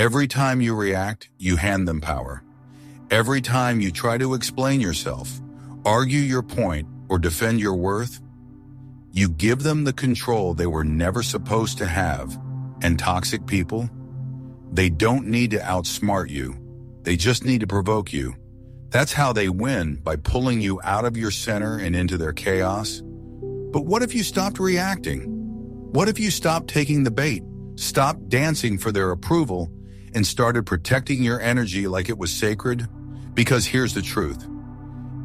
Every time you react, you hand them power. Every time you try to explain yourself, argue your point, or defend your worth, you give them the control they were never supposed to have. And toxic people, they don't need to outsmart you. They just need to provoke you. That's how they win, by pulling you out of your center and into their chaos. But what if you stopped reacting? What if you stopped taking the bait, stopped dancing for their approval, and started protecting your energy like it was sacred? Because here's the truth.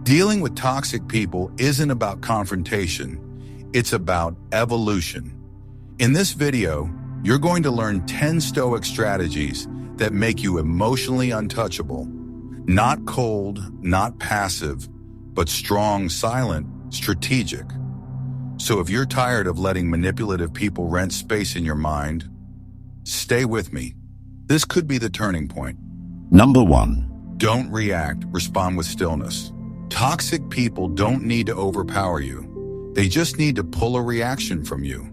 Dealing with toxic people isn't about confrontation. It's about evolution. In this video, you're going to learn 10 Stoic strategies that make you emotionally untouchable. Not cold, not passive, but strong, silent, strategic. So if you're tired of letting manipulative people rent space in your mind, stay with me. This could be the turning point. Number 1. Don't react, respond with stillness. Toxic people don't need to overpower you. They just need to pull a reaction from you.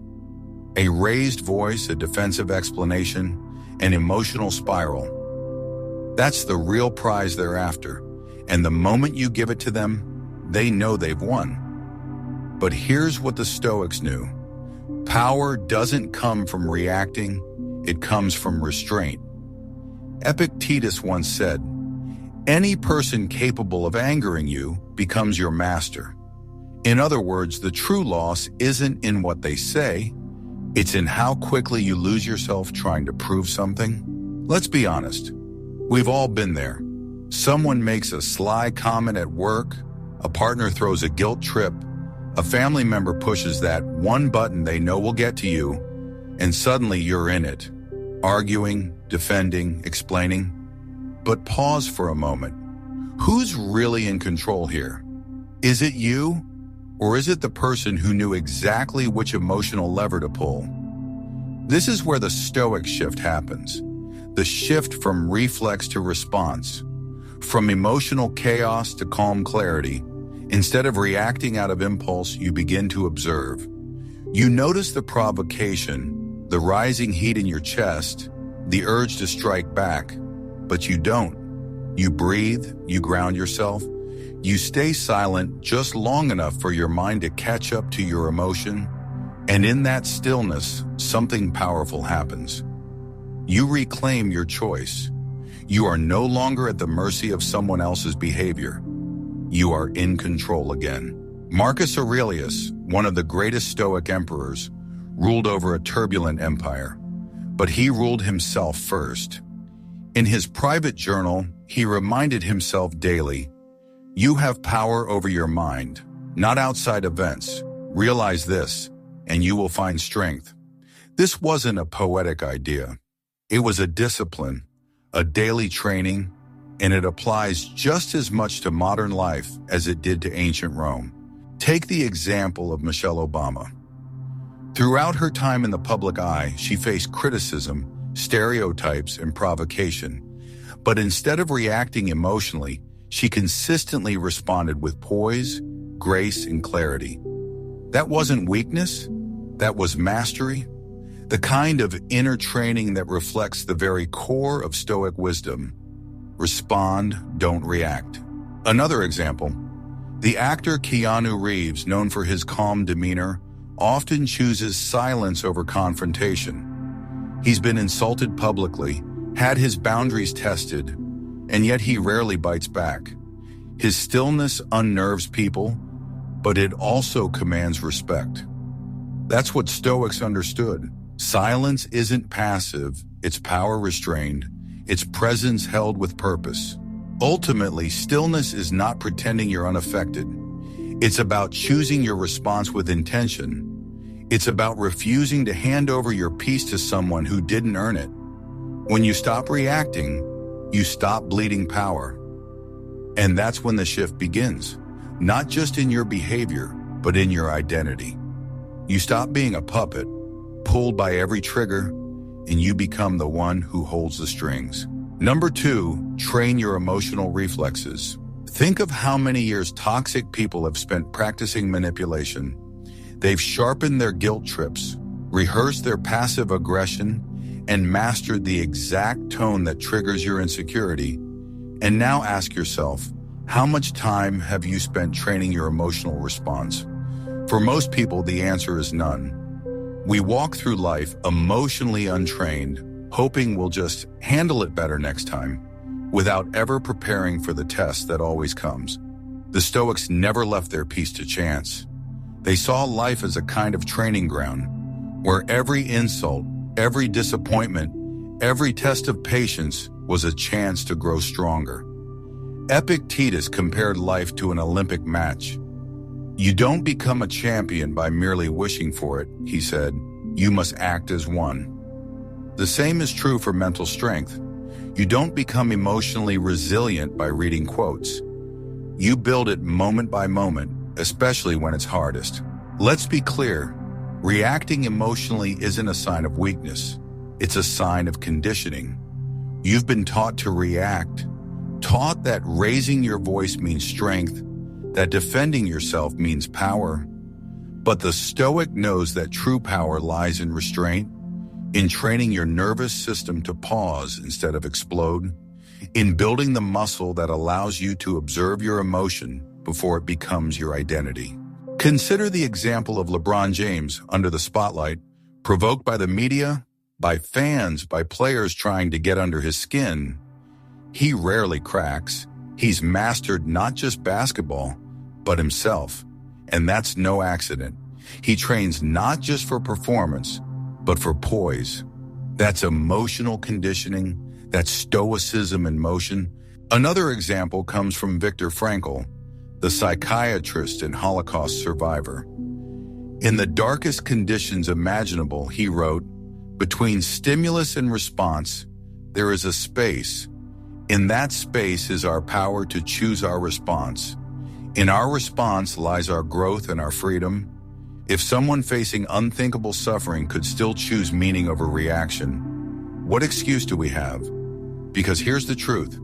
A raised voice, a defensive explanation, an emotional spiral. That's the real prize they're after. And the moment you give it to them, they know they've won. But here's what the Stoics knew. Power doesn't come from reacting, it comes from restraint. Epictetus once said, "Any person capable of angering you becomes your master." In other words, the true loss isn't in what they say, it's in how quickly you lose yourself trying to prove something. Let's be honest. We've all been there. Someone makes a sly comment at work, a partner throws a guilt trip, a family member pushes that one button they know will get to you, and suddenly you're in it, arguing, defending, explaining. But pause for a moment. Who's really in control here? Is it you? Or is it the person who knew exactly which emotional lever to pull? This is where the Stoic shift happens. The shift from reflex to response. From emotional chaos to calm clarity. Instead of reacting out of impulse, you begin to observe. You notice the provocation, the rising heat in your chest, the urge to strike back, but you don't. You breathe, you ground yourself, you stay silent just long enough for your mind to catch up to your emotion, and in that stillness, something powerful happens. You reclaim your choice. You are no longer at the mercy of someone else's behavior. You are in control again. Marcus Aurelius, one of the greatest Stoic emperors, ruled over a turbulent empire, but he ruled himself first. In his private journal, he reminded himself daily, "You have power over your mind, not outside events. Realize this, and you will find strength." This wasn't a poetic idea. It was a discipline, a daily training, and it applies just as much to modern life as it did to ancient Rome. Take the example of Michelle Obama. Throughout her time in the public eye, she faced criticism, stereotypes, and provocation. But instead of reacting emotionally, she consistently responded with poise, grace, and clarity. That wasn't weakness, that was mastery. The kind of inner training that reflects the very core of Stoic wisdom. Respond, don't react. Another example, the actor Keanu Reeves, known for his calm demeanor, often chooses silence over confrontation. He's been insulted publicly, had his boundaries tested, and yet he rarely bites back. His stillness unnerves people, but it also commands respect. That's what Stoics understood. Silence isn't passive, it's power restrained, it's presence held with purpose. Ultimately, stillness is not pretending you're unaffected. It's about choosing your response with intention. It's about refusing to hand over your peace to someone who didn't earn it. When you stop reacting, you stop bleeding power. And that's when the shift begins, not just in your behavior, but in your identity. You stop being a puppet, pulled by every trigger, and you become the one who holds the strings. Number 2, train your emotional reflexes. Think of how many years toxic people have spent practicing manipulation. They've sharpened their guilt trips, rehearsed their passive aggression, and mastered the exact tone that triggers your insecurity. And now ask yourself, how much time have you spent training your emotional response? For most people, the answer is none. We walk through life emotionally untrained, hoping we'll just handle it better next time, without ever preparing for the test that always comes. The Stoics never left their peace to chance. They saw life as a kind of training ground, where every insult, every disappointment, every test of patience was a chance to grow stronger. Epictetus compared life to an Olympic match. You don't become a champion by merely wishing for it, he said. You must act as one. The same is true for mental strength. You don't become emotionally resilient by reading quotes. You build it moment by moment, especially when it's hardest. Let's be clear, reacting emotionally isn't a sign of weakness. It's a sign of conditioning. You've been taught to react, taught that raising your voice means strength, that defending yourself means power. But the Stoic knows that true power lies in restraint, in training your nervous system to pause instead of explode, in building the muscle that allows you to observe your emotion before it becomes your identity. Consider the example of LeBron James under the spotlight, provoked by the media, by fans, by players trying to get under his skin. He rarely cracks. He's mastered not just basketball, but himself. And that's no accident. He trains not just for performance, but for poise. That's emotional conditioning. That's Stoicism in motion. Another example comes from Viktor Frankl, the psychiatrist and Holocaust survivor. In the darkest conditions imaginable, he wrote, "Between stimulus and response, there is a space. In that space is our power to choose our response. In our response lies our growth and our freedom. If someone facing unthinkable suffering could still choose meaning over reaction, what excuse do we have? Because here's the truth.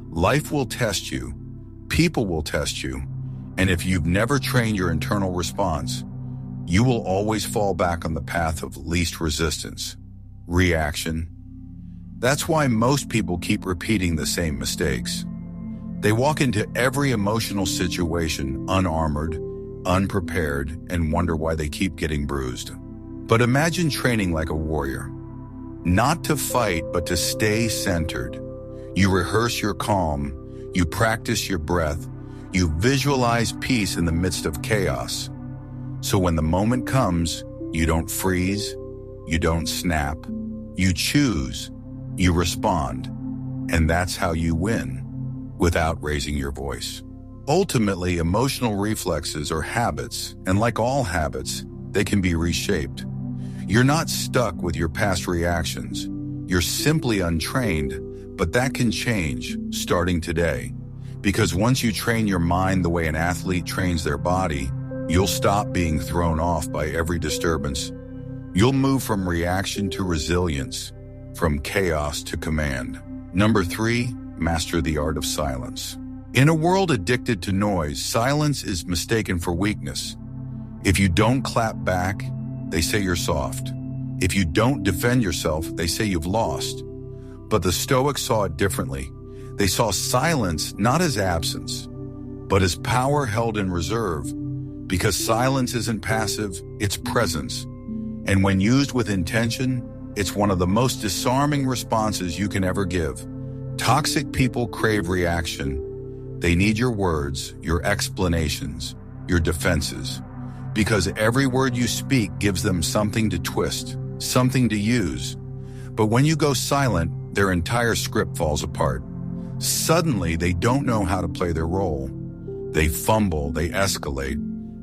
Life will test you. People will test you. And if you've never trained your internal response, you will always fall back on the path of least resistance, reaction. That's why most people keep repeating the same mistakes. They walk into every emotional situation unarmored, unprepared, and wonder why they keep getting bruised. But imagine training like a warrior. Not to fight, but to stay centered. You rehearse your calm, you practice your breath, you visualize peace in the midst of chaos. So when the moment comes, you don't freeze, you don't snap, you choose, you respond. And that's how you win, without raising your voice. Ultimately, emotional reflexes are habits, and like all habits, they can be reshaped. You're not stuck with your past reactions. You're simply untrained, but that can change starting today. Because once you train your mind the way an athlete trains their body, you'll stop being thrown off by every disturbance. You'll move from reaction to resilience, from chaos to command. Number 3, master the art of silence. In a world addicted to noise, silence is mistaken for weakness. If you don't clap back, they say you're soft. If you don't defend yourself, they say you've lost. But the Stoics saw it differently. They saw silence not as absence, but as power held in reserve. Because silence isn't passive, it's presence. And when used with intention, it's one of the most disarming responses you can ever give. Toxic people crave reaction. They need your words, your explanations, your defenses. Because every word you speak gives them something to twist, something to use. But when you go silent, their entire script falls apart. Suddenly, they don't know how to play their role. They fumble, they escalate,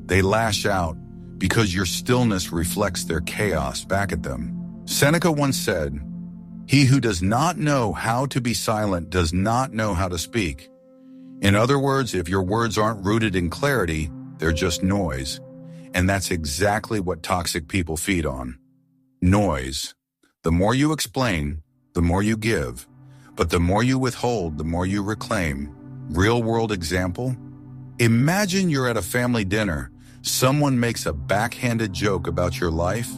they lash out, because your stillness reflects their chaos back at them. Seneca once said, "He who does not know how to be silent does not know how to speak." In other words, if your words aren't rooted in clarity, they're just noise. And that's exactly what toxic people feed on. Noise. The more you explain, the more you give. But the more you withhold, the more you reclaim. Real-world example? Imagine you're at a family dinner. Someone makes a backhanded joke about your life,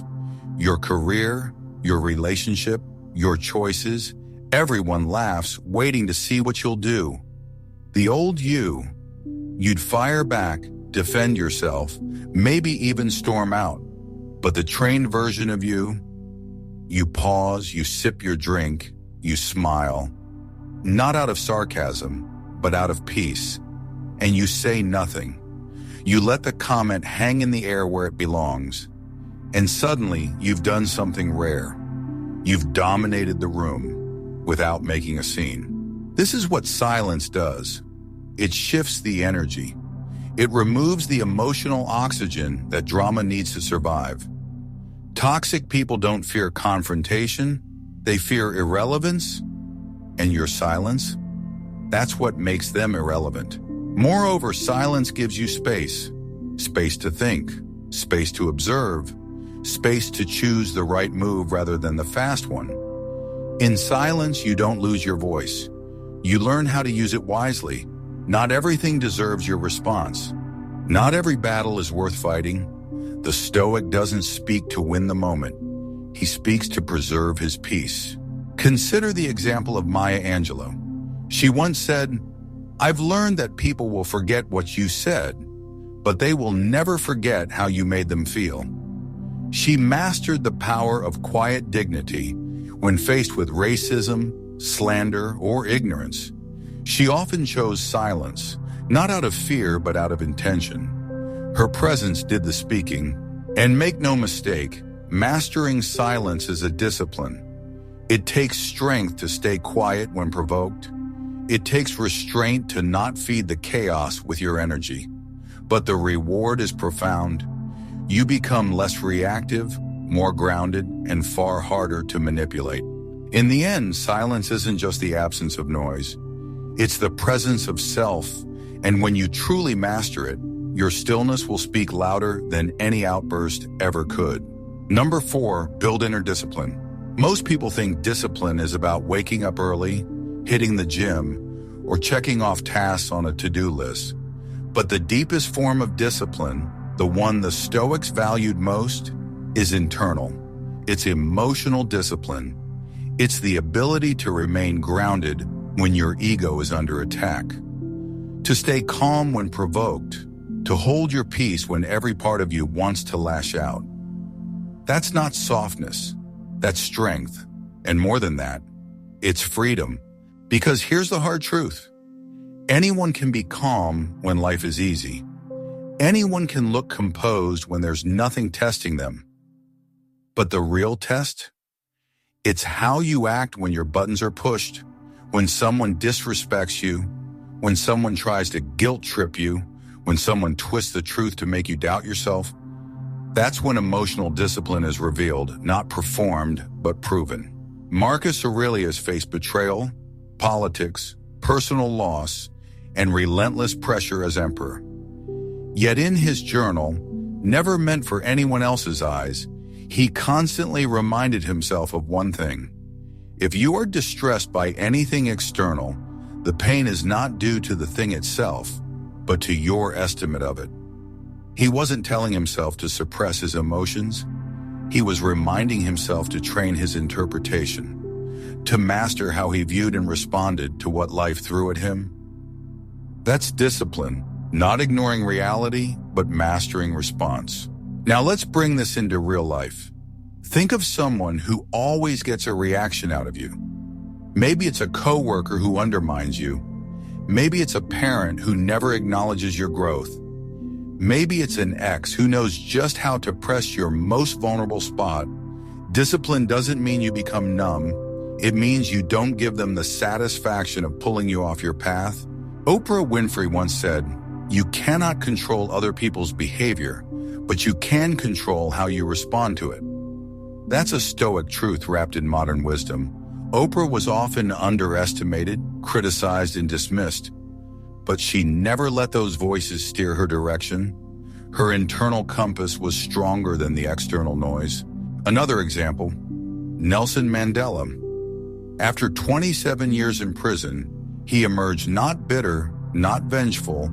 your career, your relationship, your choices, everyone laughs, waiting to see what you'll do. The old you'd fire back, defend yourself, maybe even storm out. But the trained version of you pause, you sip your drink, you smile, not out of sarcasm, but out of peace, and you say nothing. You let the comment hang in the air where it belongs, and suddenly you've done something rare. You've dominated the room without making a scene. This is what silence does. It shifts the energy. It removes the emotional oxygen that drama needs to survive. Toxic people don't fear confrontation, they fear irrelevance, and your silence, that's what makes them irrelevant. Moreover, silence gives you space. Space to think, space to observe, space to choose the right move rather than the fast one. In silence, you don't lose your voice. You learn how to use it wisely. Not everything deserves your response. Not every battle is worth fighting. The Stoic doesn't speak to win the moment. He speaks to preserve his peace. Consider the example of Maya Angelou. She once said, "I've learned that people will forget what you said, but they will never forget how you made them feel." She mastered the power of quiet dignity when faced with racism, slander, or ignorance. She often chose silence, not out of fear but out of intention. Her presence did the speaking. And make no mistake, mastering silence is a discipline. It takes strength to stay quiet when provoked. It takes restraint to not feed the chaos with your energy. But the reward is profound. You become less reactive, more grounded, and far harder to manipulate. In the end, silence isn't just the absence of noise. It's the presence of self, and when you truly master it, your stillness will speak louder than any outburst ever could. Number 4, build inner discipline. Most people think discipline is about waking up early, hitting the gym, or checking off tasks on a to-do list. But the deepest form of discipline, the one the Stoics valued most, is internal. It's emotional discipline. It's the ability to remain grounded when your ego is under attack, to stay calm when provoked, to hold your peace when every part of you wants to lash out. That's not softness, that's strength. And more than that, it's freedom. Because here's the hard truth. Anyone can be calm when life is easy. Anyone can look composed when there's nothing testing them. But the real test? It's how you act when your buttons are pushed, when someone disrespects you, when someone tries to guilt trip you, when someone twists the truth to make you doubt yourself. That's when emotional discipline is revealed, not performed, but proven. Marcus Aurelius faced betrayal, politics, personal loss, and relentless pressure as emperor. Yet in his journal, never meant for anyone else's eyes, he constantly reminded himself of one thing. If you are distressed by anything external, the pain is not due to the thing itself, but to your estimate of it. He wasn't telling himself to suppress his emotions. He was reminding himself to train his interpretation, to master how he viewed and responded to what life threw at him. That's discipline, not ignoring reality, but mastering response. Now let's bring this into real life. Think of someone who always gets a reaction out of you. Maybe it's a coworker who undermines you. Maybe it's a parent who never acknowledges your growth. Maybe it's an ex who knows just how to press your most vulnerable spot. Discipline doesn't mean you become numb. It means you don't give them the satisfaction of pulling you off your path. Oprah Winfrey once said, "You cannot control other people's behavior, but you can control how you respond to it." That's a Stoic truth wrapped in modern wisdom. Oprah was often underestimated, criticized, and dismissed, but she never let those voices steer her direction. Her internal compass was stronger than the external noise. Another example, Nelson Mandela. After 27 years in prison, he emerged not bitter, not vengeful,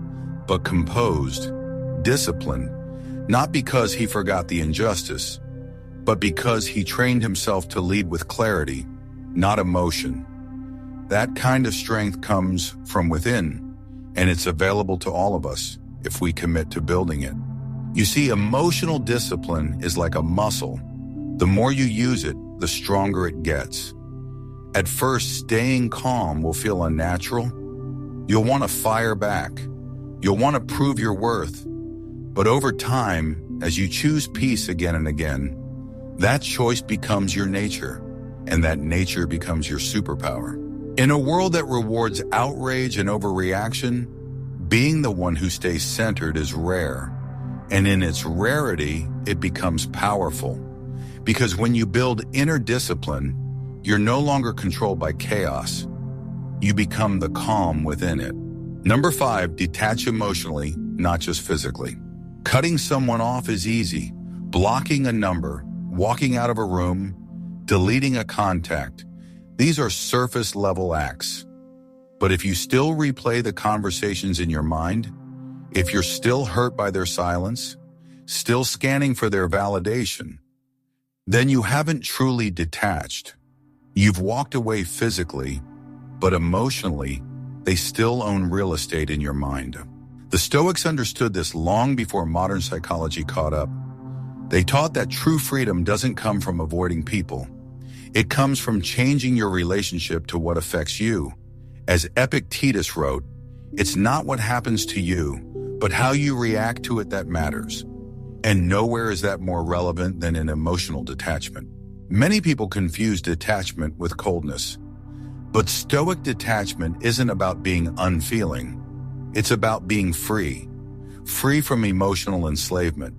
but composed, disciplined, not because he forgot the injustice, but because he trained himself to lead with clarity, not emotion. That kind of strength comes from within, and it's available to all of us if we commit to building it. You see, emotional discipline is like a muscle. The more you use it, the stronger it gets. At first, staying calm will feel unnatural. You'll want to fire back. You'll want to prove your worth. But over time, as you choose peace again and again, that choice becomes your nature, and that nature becomes your superpower. In a world that rewards outrage and overreaction, being the one who stays centered is rare. And in its rarity, it becomes powerful. Because when you build inner discipline, you're no longer controlled by chaos. You become the calm within it. Number 5, detach emotionally, not just physically. Cutting someone off is easy. Blocking a number, walking out of a room, deleting a contact. These are surface-level acts. But if you still replay the conversations in your mind, if you're still hurt by their silence, still scanning for their validation, then you haven't truly detached. You've walked away physically, but emotionally, they still own real estate in your mind. The Stoics understood this long before modern psychology caught up. They taught that true freedom doesn't come from avoiding people. It comes from changing your relationship to what affects you. As Epictetus wrote, it's not what happens to you, but how you react to it that matters. And nowhere is that more relevant than in emotional detachment. Many people confuse detachment with coldness. But Stoic detachment isn't about being unfeeling. It's about being free. Free from emotional enslavement.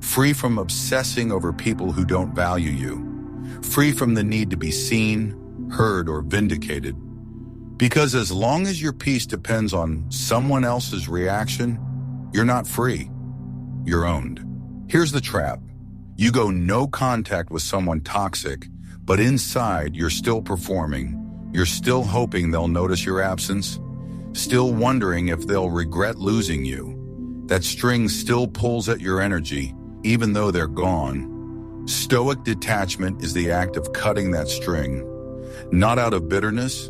Free from obsessing over people who don't value you. Free from the need to be seen, heard, or vindicated. Because as long as your peace depends on someone else's reaction, you're not free. You're owned. Here's the trap. You go no contact with someone toxic, but inside you're still performing. You're still hoping they'll notice your absence, still wondering if they'll regret losing you. That string still pulls at your energy, even though they're gone. Stoic detachment is the act of cutting that string, not out of bitterness,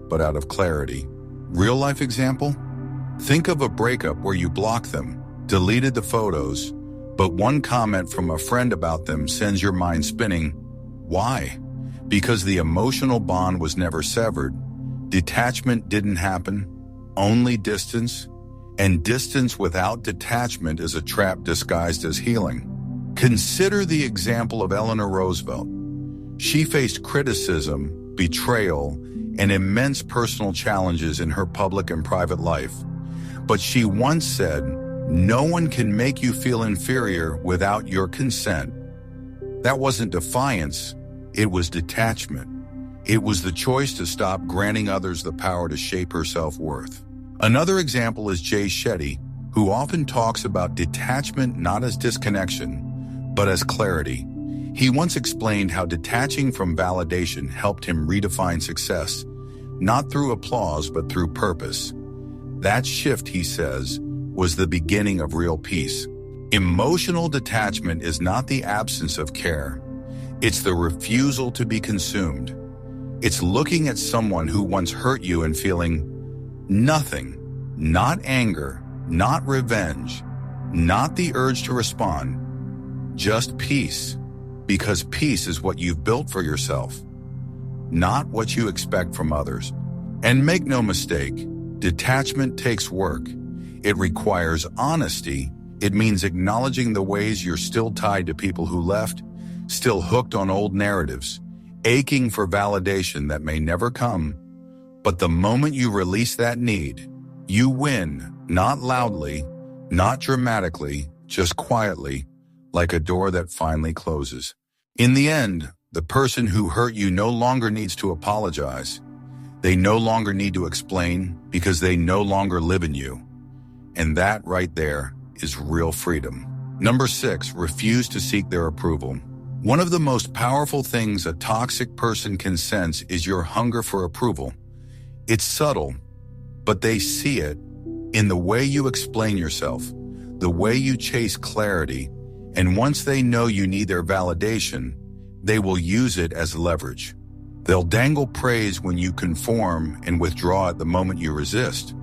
but out of clarity. Real life example? Think of a breakup where you blocked them, deleted the photos, but one comment from a friend about them sends your mind spinning. Why? Because the emotional bond was never severed. Detachment didn't happen, only distance, and distance without detachment is a trap disguised as healing. Consider the example of Eleanor Roosevelt. She faced criticism, betrayal, and immense personal challenges in her public and private life. But she once said, "No one can make you feel inferior without your consent." That wasn't defiance, it was detachment. It was the choice to stop granting others the power to shape her self-worth. Another example is Jay Shetty, who often talks about detachment not as disconnection, but as clarity. He once explained how detaching from validation helped him redefine success, not through applause, but through purpose. That shift, he says, was the beginning of real peace. Emotional detachment is not the absence of care. It's the refusal to be consumed. It's looking at someone who once hurt you and feeling nothing, not anger, not revenge, not the urge to respond, just peace. Because peace is what you've built for yourself, not what you expect from others. And make no mistake, detachment takes work. It requires honesty. It means acknowledging the ways you're still tied to people who left, still hooked on old narratives, aching for validation that may never come. But the moment you release that need, you win, not loudly, not dramatically, just quietly, like a door that finally closes. In the end, the person who hurt you no longer needs to apologize. They no longer need to explain because they no longer live in you. And that right there is real freedom. Number 6, refuse to seek their approval. One of the most powerful things a toxic person can sense is your hunger for approval. It's subtle, but they see it in the way you explain yourself, the way you chase clarity, and once they know you need their validation, they will use it as leverage. They'll dangle praise when you conform and withdraw at the moment you resist.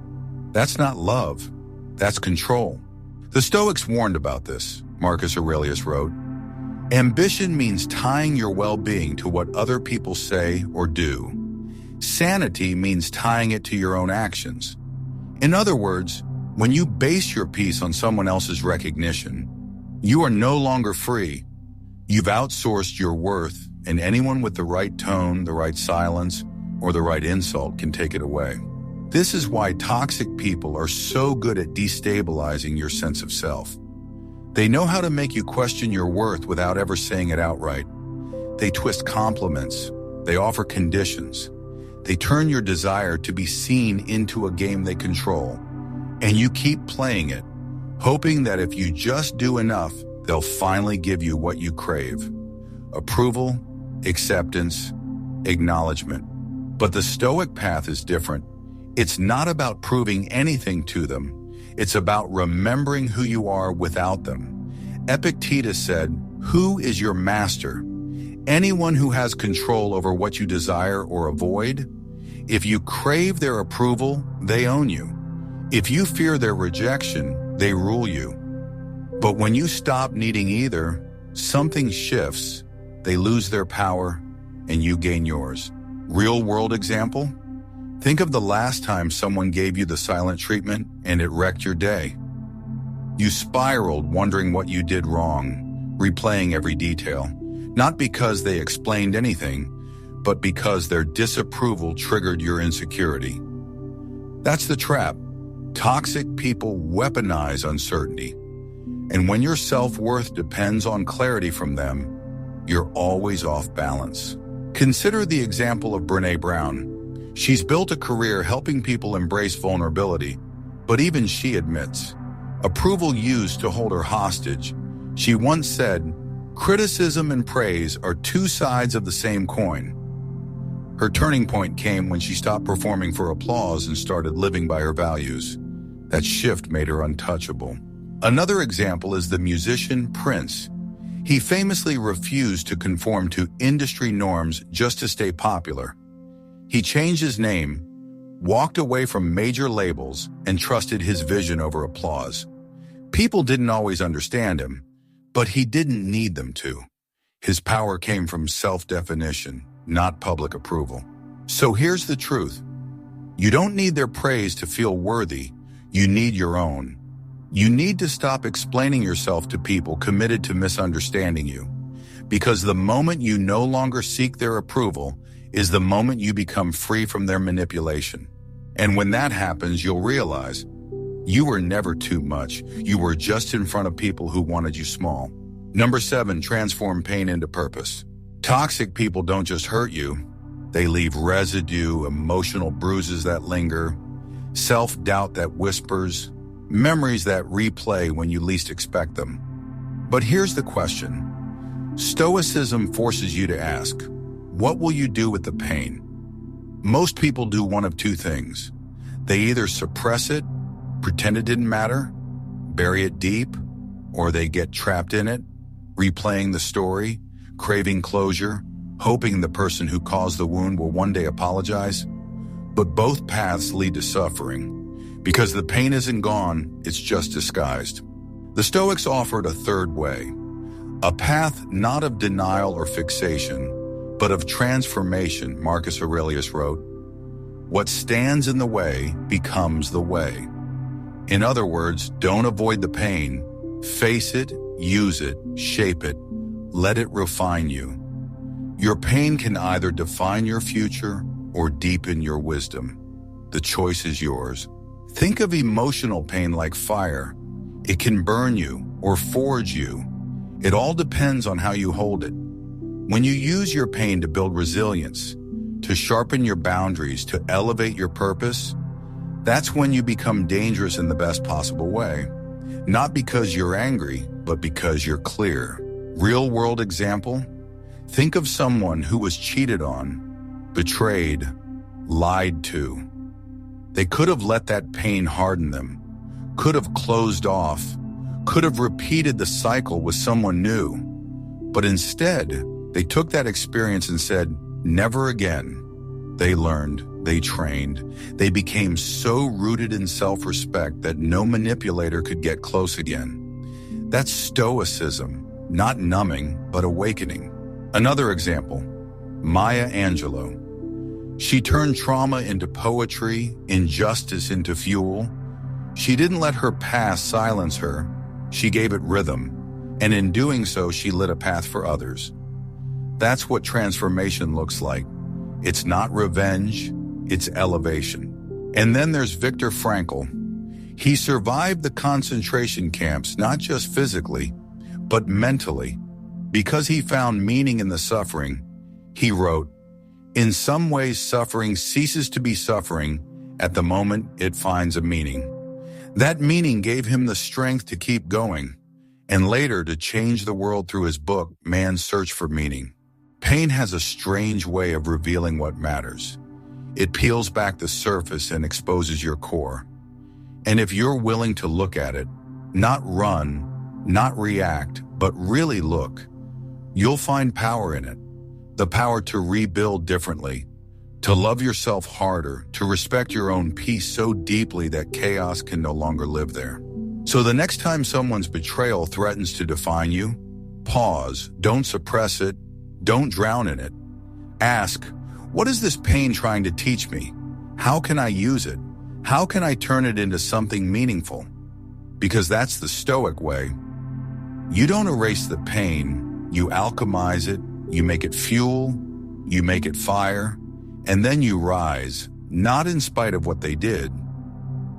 That's not love. That's control. The Stoics warned about this. Marcus Aurelius wrote, "Ambition means tying your well-being to what other people say or do. Sanity means tying it to your own actions." In other words, when you base your peace on someone else's recognition, you are no longer free. You've outsourced your worth, and anyone with the right tone, the right silence, or the right insult can take it away. This is why toxic people are so good at destabilizing your sense of self. They know how to make you question your worth without ever saying it outright. They twist compliments. They offer conditions. They turn your desire to be seen into a game they control. And you keep playing it, hoping that if you just do enough, they'll finally give you what you crave. Approval, acceptance, acknowledgement. But the Stoic path is different. It's not about proving anything to them. It's about remembering who you are without them. Epictetus said, "Who is your master? Anyone who has control over what you desire or avoid. If you crave their approval, they own you. If you fear their rejection, they rule you. But when you stop needing either, something shifts. They lose their power, and you gain yours." Real-world example? Think of the last time someone gave you the silent treatment and it wrecked your day. You spiraled wondering what you did wrong, replaying every detail, not because they explained anything, but because their disapproval triggered your insecurity. That's the trap. Toxic people weaponize uncertainty. And when your self-worth depends on clarity from them, you're always off balance. Consider the example of Brené Brown. She's built a career helping people embrace vulnerability, but even she admits, approval used to hold her hostage. She once said, "Criticism and praise are two sides of the same coin." Her turning point came when she stopped performing for applause and started living by her values. That shift made her untouchable. Another example is the musician Prince. He famously refused to conform to industry norms just to stay popular. He changed his name, walked away from major labels, and trusted his vision over applause. People didn't always understand him, but he didn't need them to. His power came from self-definition, not public approval. So here's the truth. You don't need their praise to feel worthy. You need your own. You need to stop explaining yourself to people committed to misunderstanding you. Because the moment you no longer seek their approval is the moment you become free from their manipulation. And when that happens, you'll realize you were never too much. You were just in front of people who wanted you small. Number 7, transform pain into purpose. Toxic people don't just hurt you. They leave residue, emotional bruises that linger, self-doubt that whispers, memories that replay when you least expect them. But here's the question. Stoicism forces you to ask, what will you do with the pain? Most people do one of two things. They either suppress it, pretend it didn't matter, bury it deep, or they get trapped in it, replaying the story, craving closure, hoping the person who caused the wound will one day apologize. But both paths lead to suffering. Because the pain isn't gone, it's just disguised. The Stoics offered a third way, a path not of denial or fixation, but of transformation. Marcus Aurelius wrote, "What stands in the way becomes the way." In other words, don't avoid the pain. Face it, use it, shape it, let it refine you. Your pain can either define your future or deepen your wisdom. The choice is yours. Think of emotional pain like fire. It can burn you or forge you. It all depends on how you hold it. When you use your pain to build resilience, to sharpen your boundaries, to elevate your purpose, that's when you become dangerous in the best possible way. Not because you're angry, but because you're clear. Real-world example? Think of someone who was cheated on, betrayed, lied to. They could have let that pain harden them, could have closed off, could have repeated the cycle with someone new. But instead, they took that experience and said, Never again. They learned, they trained, they became so rooted in self-respect that no manipulator could get close again. That's Stoicism, not numbing, but awakening. Another example, Maya Angelou. She turned trauma into poetry, injustice into fuel. She didn't let her past silence her. She gave it rhythm, and in doing so, she lit a path for others. That's what transformation looks like. It's not revenge, it's elevation. And then there's Viktor Frankl. He survived the concentration camps not just physically, but mentally. Because he found meaning in the suffering, he wrote, "In some ways, suffering ceases to be suffering at the moment it finds a meaning." That meaning gave him the strength to keep going, and later to change the world through his book, Man's Search for Meaning. Pain has a strange way of revealing what matters. It peels back the surface and exposes your core. And if you're willing to look at it, not run, not react, but really look, you'll find power in it. The power to rebuild differently, to love yourself harder, to respect your own peace so deeply that chaos can no longer live there. So the next time someone's betrayal threatens to define you, pause, don't suppress it, don't drown in it. Ask, what is this pain trying to teach me? How can I use it? How can I turn it into something meaningful? Because that's the Stoic way. You don't erase the pain, you alchemize it, you make it fuel, you make it fire, and then you rise, not in spite of what they did,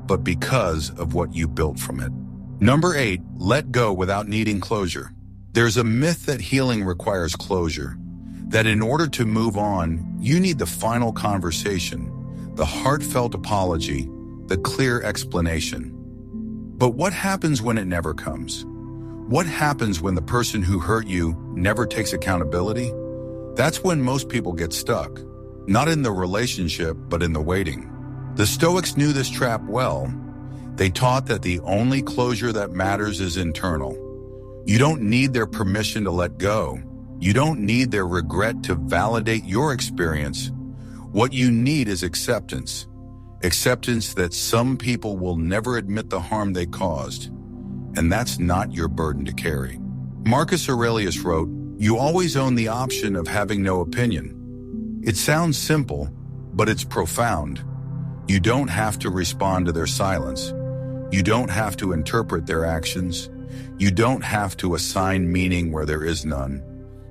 but because of what you built from it. Number 8, let go without needing closure. There's a myth that healing requires closure, that in order to move on, you need the final conversation, the heartfelt apology, the clear explanation. But what happens when it never comes? What happens when the person who hurt you never takes accountability? That's when most people get stuck, not in the relationship, but in the waiting. The Stoics knew this trap well. They taught that the only closure that matters is internal. You don't need their permission to let go. You don't need their regret to validate your experience. What you need is acceptance. Acceptance that some people will never admit the harm they caused. And that's not your burden to carry. Marcus Aurelius wrote, "You always own the option of having no opinion." It sounds simple, but it's profound. You don't have to respond to their silence. You don't have to interpret their actions. You don't have to assign meaning where there is none.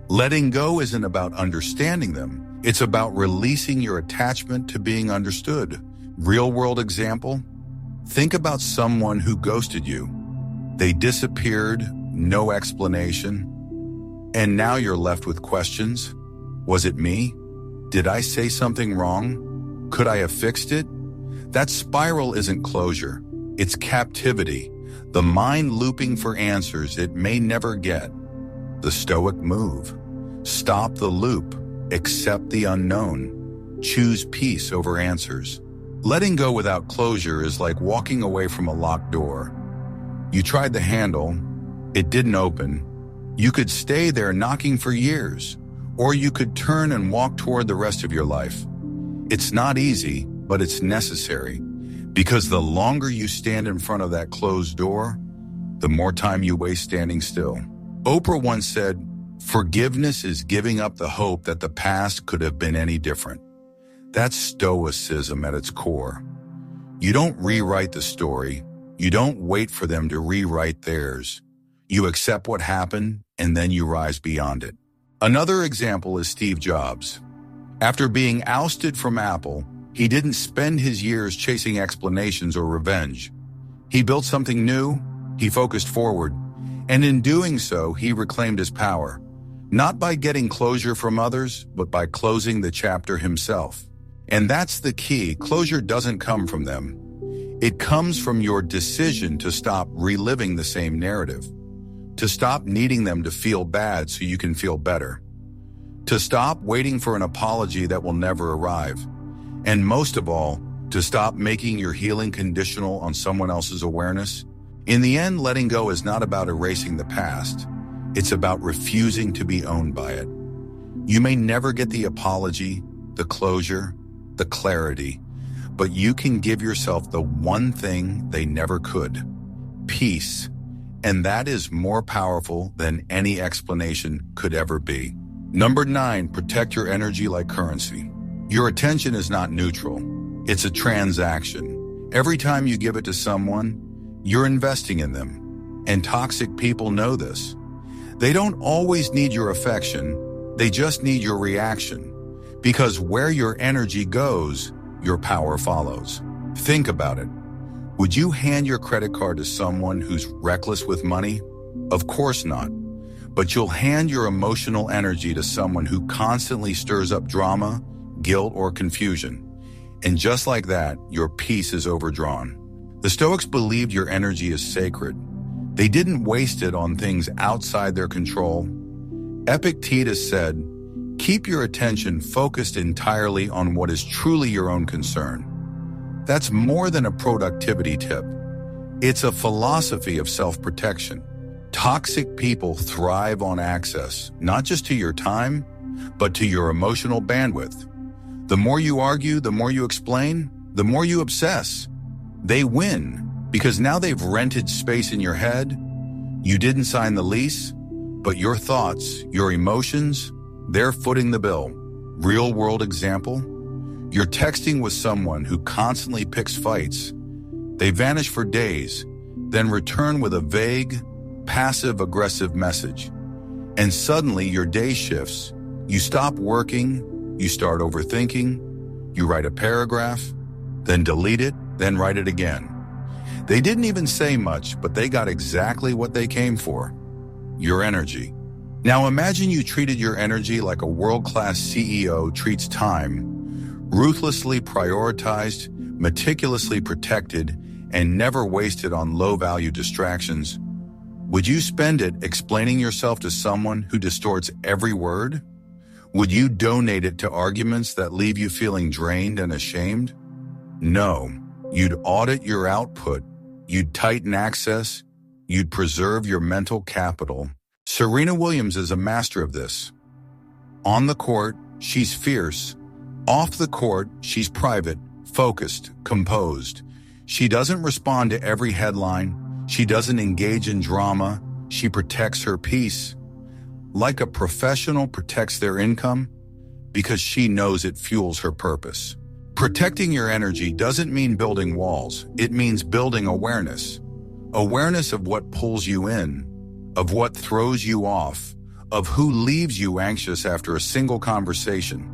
Letting go isn't about understanding them. It's about releasing your attachment to being understood. Real-world example? Think about someone who ghosted you. They disappeared, no explanation. And now you're left with questions. Was it me? Did I say something wrong? Could I have fixed it? That spiral isn't closure. It's captivity. The mind looping for answers it may never get. The Stoic move. Stop the loop. Accept the unknown. Choose peace over answers. Letting go without closure is like walking away from a locked door. You tried the handle. It didn't open. You could stay there knocking for years, or you could turn and walk toward the rest of your life. It's not easy, but it's necessary, because the longer you stand in front of that closed door, the more time you waste standing still. Oprah once said, "Forgiveness is giving up the hope that the past could have been any different." That's Stoicism at its core. You don't rewrite the story. You don't wait for them to rewrite theirs. You accept what happened, and then you rise beyond it. Another example is Steve Jobs. After being ousted from Apple, he didn't spend his years chasing explanations or revenge. He built something new, he focused forward, and in doing so, he reclaimed his power, not by getting closure from others, but by closing the chapter himself. And that's the key. Closure doesn't come from them. It comes from your decision to stop reliving the same narrative, to stop needing them to feel bad so you can feel better, to stop waiting for an apology that will never arrive, and most of all, to stop making your healing conditional on someone else's awareness. In the end, letting go is not about erasing the past. It's about refusing to be owned by it. You may never get the apology, the closure, the clarity, but you can give yourself the one thing they never could: peace. And that is more powerful than any explanation could ever be. Number 9, protect your energy like currency. Your attention is not neutral. It's a transaction. Every time you give it to someone, you're investing in them. And toxic people know this. They don't always need your affection. They just need your reaction. Because where your energy goes, your power follows. Think about it. Would you hand your credit card to someone who's reckless with money? Of course not. But you'll hand your emotional energy to someone who constantly stirs up drama, guilt, or confusion. And just like that, your peace is overdrawn. The Stoics believed your energy is sacred. They didn't waste it on things outside their control. Epictetus said, "Keep your attention focused entirely on what is truly your own concern." That's more than a productivity tip. It's a philosophy of self-protection. Toxic people thrive on access, not just to your time, but to your emotional bandwidth. The more you argue, the more you explain, the more you obsess. They win because now they've rented space in your head. You didn't sign the lease, but your thoughts, your emotions, they're footing the bill. Real-world example: you're texting with someone who constantly picks fights. They vanish for days, then return with a vague, passive-aggressive message. And suddenly your day shifts. You stop working, you start overthinking, you write a paragraph, then delete it, then write it again. They didn't even say much, but they got exactly what they came for: your energy. Now imagine you treated your energy like a world-class CEO treats time, ruthlessly prioritized, meticulously protected, and never wasted on low-value distractions. Would you spend it explaining yourself to someone who distorts every word? Would you donate it to arguments that leave you feeling drained and ashamed? No. You'd audit your output, you'd tighten access, you'd preserve your mental capital. Serena Williams is a master of this. On the court, she's fierce. Off the court, she's private, focused, composed. She doesn't respond to every headline. She doesn't engage in drama. She protects her peace. Like a professional protects their income, because she knows it fuels her purpose. Protecting your energy doesn't mean building walls. It means building awareness. Awareness of what pulls you in, of what throws you off, of who leaves you anxious after a single conversation.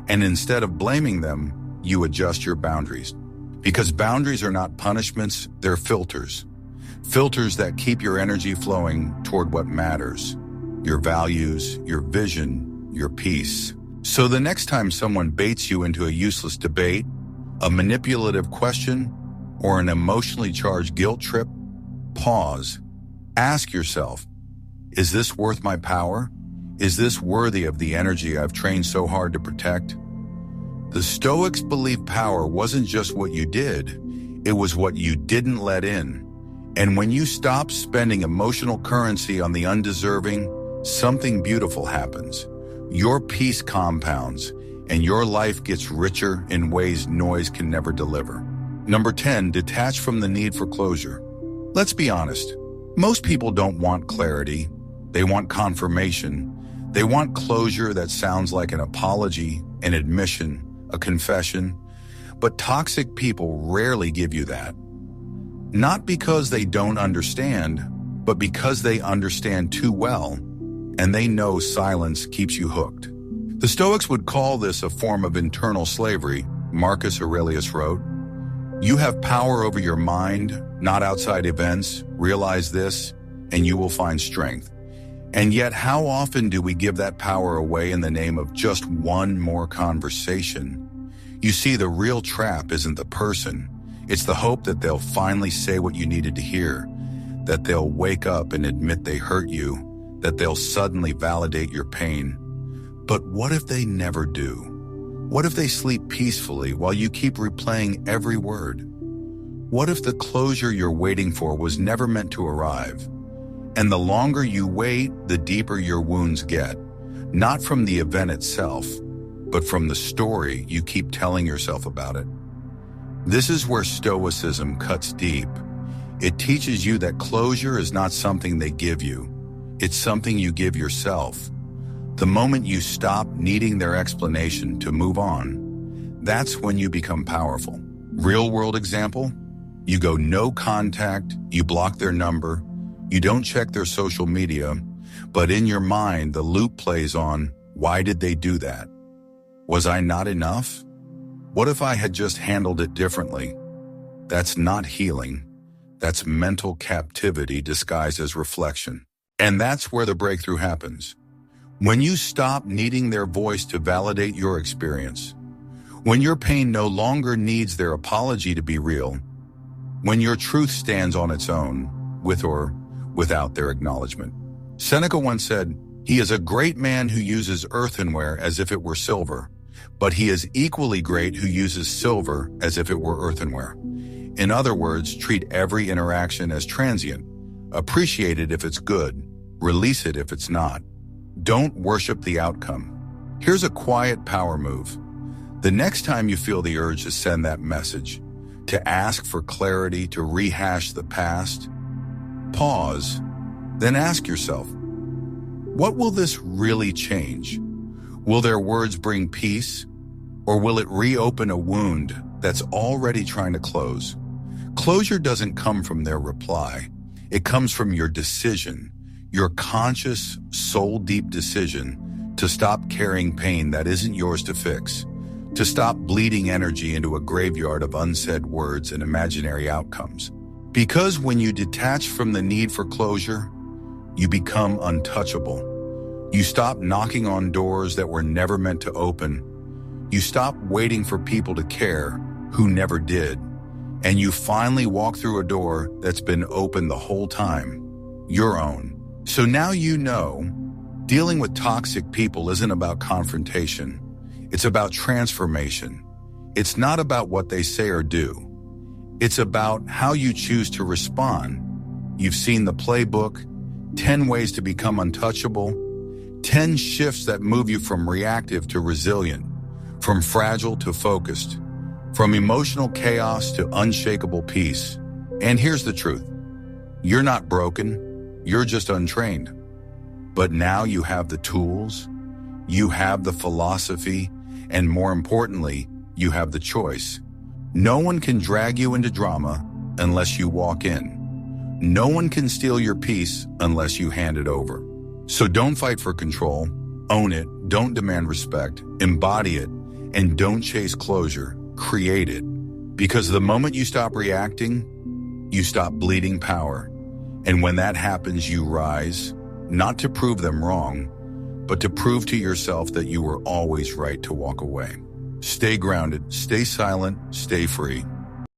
And instead of blaming them, you adjust your boundaries. Because boundaries are not punishments, they're filters. Filters that keep your energy flowing toward what matters: your values, your vision, your peace. So the next time someone baits you into a useless debate, a manipulative question, or an emotionally charged guilt trip, pause. Ask yourself, is this worth my power? Is this worthy of the energy I've trained so hard to protect? The Stoics believed power wasn't just what you did, it was what you didn't let in. And when you stop spending emotional currency on the undeserving, something beautiful happens. Your peace compounds, and your life gets richer in ways noise can never deliver. Number 10, detach from the need for closure. Let's be honest. Most people don't want clarity. They want confirmation. They want closure that sounds like an apology, an admission, a confession. But toxic people rarely give you that. Not because they don't understand, but because they understand too well, and they know silence keeps you hooked. The Stoics would call this a form of internal slavery. Marcus Aurelius wrote, "You have power over your mind, not outside events. Realize this, and you will find strength." And yet, how often do we give that power away in the name of just one more conversation? You see, the real trap isn't the person. It's the hope that they'll finally say what you needed to hear, that they'll wake up and admit they hurt you, that they'll suddenly validate your pain. But what if they never do? What if they sleep peacefully while you keep replaying every word? What if the closure you're waiting for was never meant to arrive? And the longer you wait, the deeper your wounds get. Not from the event itself, but from the story you keep telling yourself about it. This is where Stoicism cuts deep. It teaches you that closure is not something they give you. It's something you give yourself. The moment you stop needing their explanation to move on, that's when you become powerful. Real-world example? You go no contact, you block their number, you don't check their social media, but in your mind the loop plays on, why did they do that? Was I not enough? What if I had just handled it differently? That's not healing. That's mental captivity disguised as reflection. And that's where the breakthrough happens. When you stop needing their voice to validate your experience, when your pain no longer needs their apology to be real, when your truth stands on its own, with or without their acknowledgement. Seneca once said, "He is a great man who uses earthenware as if it were silver, but he is equally great who uses silver as if it were earthenware." In other words, treat every interaction as transient. Appreciate it if it's good, release it if it's not. Don't worship the outcome. Here's a quiet power move. The next time you feel the urge to send that message, to ask for clarity, to rehash the past, pause, then ask yourself, what will this really change? Will their words bring peace, or will it reopen a wound that's already trying to close? Closure doesn't come from their reply. It comes from your decision, your conscious, soul-deep decision to stop carrying pain that isn't yours to fix, to stop bleeding energy into a graveyard of unsaid words and imaginary outcomes. Because when you detach from the need for closure, you become untouchable. You stop knocking on doors that were never meant to open. You stop waiting for people to care who never did. And you finally walk through a door that's been open the whole time, your own. So now you know, dealing with toxic people isn't about confrontation. It's about transformation. It's not about what they say or do. It's about how you choose to respond. You've seen the playbook, 10 ways to become untouchable, 10 shifts that move you from reactive to resilient, from fragile to focused, from emotional chaos to unshakable peace. And here's the truth. You're not broken, you're just untrained. But now you have the tools, you have the philosophy, and more importantly, you have the choice. No one can drag you into drama unless you walk in. No one can steal your peace unless you hand it over. So don't fight for control, own it, don't demand respect, embody it, and don't chase closure, create it. Because the moment you stop reacting, you stop bleeding power. And when that happens, you rise, not to prove them wrong, but to prove to yourself that you were always right to walk away. Stay grounded, stay silent, stay free.